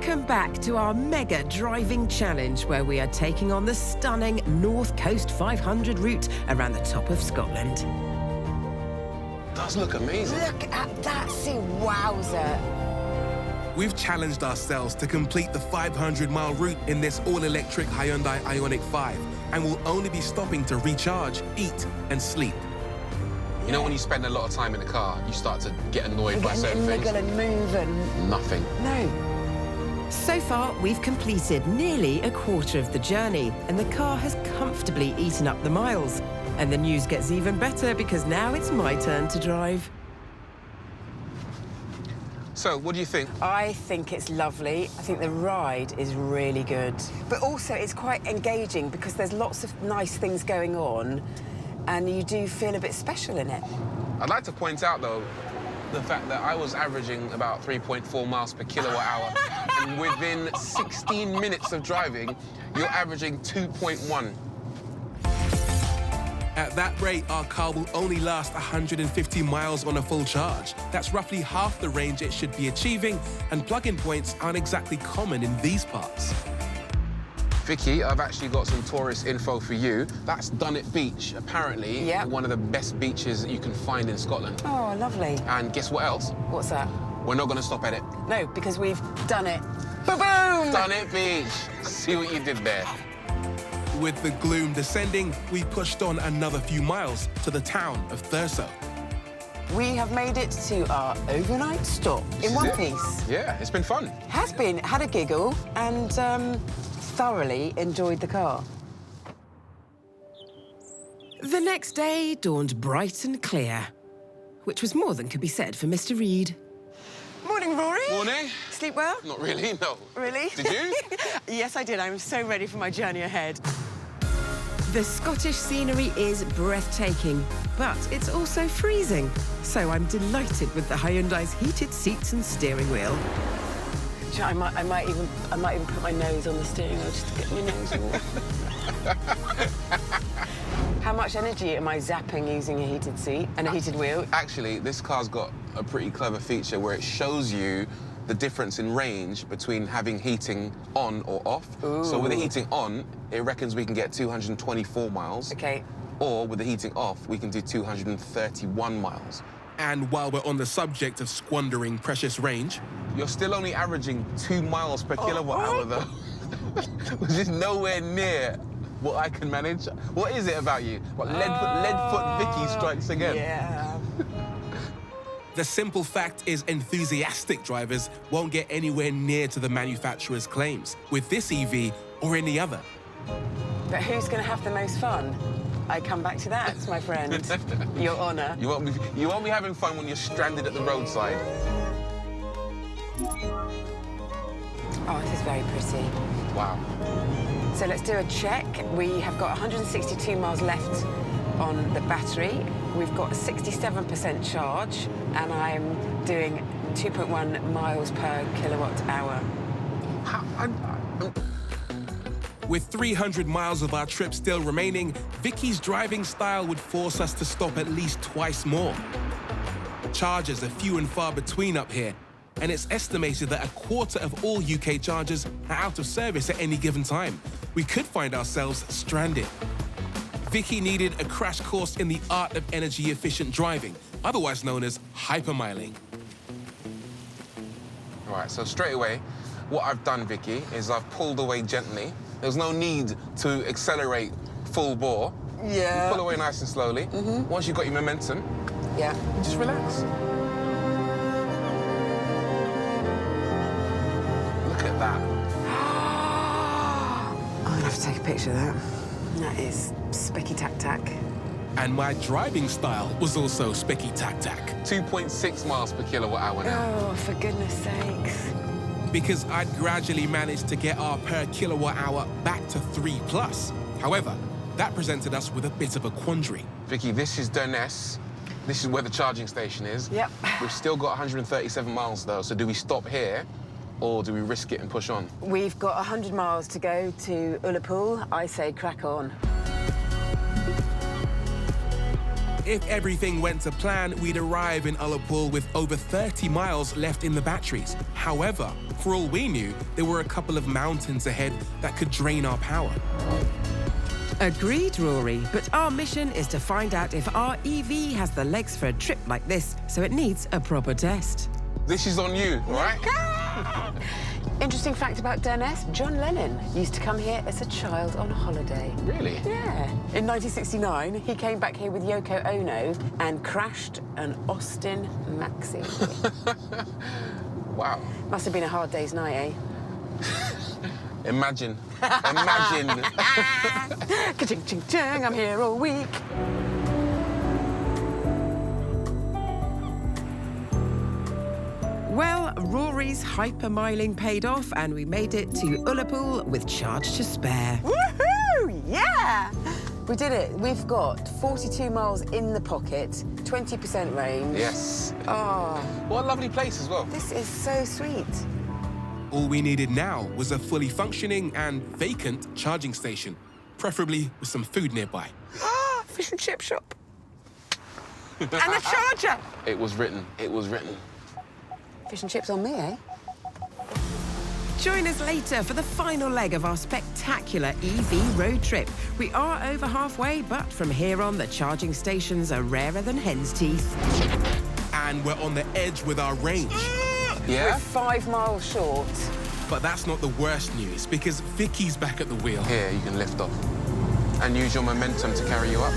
Welcome back to our mega driving challenge, where we are taking on the stunning North Coast 500 route around the top of Scotland. Does look amazing. Look at that, see, wowzer. We've challenged ourselves to complete the 500-mile route in this all-electric Hyundai Ioniq 5, and we'll only be stopping to recharge, eat, and sleep. You know when you spend a lot of time in the car, you start to get annoyed by certain things? Niggle and move and... Nothing. No. So far, we've completed nearly a quarter of the journey, and the car has comfortably eaten up the miles. And the news gets even better, because now it's my turn to drive. So, what do you think? I think it's lovely. I think the ride is really good. But also, it's quite engaging because there's lots of nice things going on, and you do feel a bit special in it. I'd like to point out, though, the fact that I was averaging about 3.4 miles per kilowatt hour, and within 16 minutes of driving, you're averaging 2.1. At that rate, our car will only last 150 miles on a full charge. That's roughly half the range it should be achieving, and plug-in points aren't exactly common in these parts. Vicky, I've actually got some tourist info for you. That's Dunnet Beach, apparently one of the best beaches that you can find in Scotland. Oh, lovely. And guess what else? What's that? We're not going to stop at it. No, because we've done it. Ba-boom! Dunnet Beach. See what you did there. With the gloom descending, we pushed on another few miles to the town of Thurso. We have made it to our overnight stop in one piece. Yeah, it's been fun. Has been. Had a giggle and thoroughly enjoyed the car. The next day dawned bright and clear, which was more than could be said for Mr. Reed. Morning, Rory. Morning. Sleep well? Not really, no. Really? Did you? Yes, I did. I'm so ready for my journey ahead. The Scottish scenery is breathtaking, but it's also freezing. So I'm delighted with the Hyundai's heated seats and steering wheel. I might even put my nose on the steering wheel just to get my nose warm. How much energy am I zapping using a heated seat and a heated wheel? Actually, this car's got a pretty clever feature where it shows you the difference in range between having heating on or off. Ooh. So with the heating on, it reckons we can get 224 miles. Okay. Or with the heating off, we can do 231 miles. And while we're on the subject of squandering precious range... You're still only averaging 2 miles per kilowatt hour, though. Which is nowhere near what I can manage. What is it about you? What, lead foot Vicky strikes again? Yeah. The simple fact is enthusiastic drivers won't get anywhere near to the manufacturer's claims with this EV or any other. But who's going to have the most fun? I come back to that, my friend. Your honour. You won't be having fun when you're stranded at the roadside. Oh, this is very pretty. Wow. So let's do a check. We have got 162 miles left on the battery. We've got a 67% charge, and I'm doing 2.1 miles per kilowatt hour. With 300 miles of our trip still remaining, Vicky's driving style would force us to stop at least twice more. Chargers are few and far between up here, and it's estimated that a quarter of all UK chargers are out of service at any given time. We could find ourselves stranded. Vicky needed a crash course in the art of energy-efficient driving, otherwise known as hypermiling. All right, so straight away, what I've done, Vicky, is I've pulled away gently. There's no need to accelerate full bore. Yeah. You pull away nice and slowly. Once you've got your momentum, just relax. Look at that. I'm going to have to take a picture of that. That is specky-tack-tack. And my driving style was also specky-tack-tack. 2.6 miles per kilowatt hour now. Oh, for goodness sakes. Because I'd gradually managed to get our per kilowatt hour back to 3+. However, that presented us with a bit of a quandary. Vicky, this is Durness. This is where the charging station is. Yep. We've still got 137 miles, though, so do we stop here, or do we risk it and push on? We've got 100 miles to go to Ullapool. I say crack on. If everything went to plan, we'd arrive in Ullapool with over 30 miles left in the batteries. However, for all we knew, there were a couple of mountains ahead that could drain our power. Agreed, Rory, but our mission is to find out if our EV has the legs for a trip like this, so it needs a proper test. This is on you, all right? Interesting fact about Dennis, John Lennon used to come here as a child on holiday. Really? Yeah. In 1969, he came back here with Yoko Ono and crashed an Austin Maxi. Wow. Must have been a hard day's night, eh? Imagine. Imagine. Ka-ching, ching, ching, I'm here all week. Well, Rory's hypermiling paid off and we made it to Ullapool with charge to spare. Woohoo! Yeah! We did it. We've got 42 miles in the pocket, 20% range. Yes. Oh, What a lovely place as well. this is so sweet. All we needed now was a fully functioning and vacant charging station, preferably with some food nearby. Fish and chip shop. And a charger. It was written. It was written. Fish and chips on me, eh? Join us later for the final leg of our spectacular EV road trip. We are over halfway, but from here on, the charging stations are rarer than hen's teeth. And we're on the edge with our range. Yeah? We're 5 miles short. But that's not the worst news, because Vicky's back at the wheel. Here, you can lift off. And use your momentum to carry you up.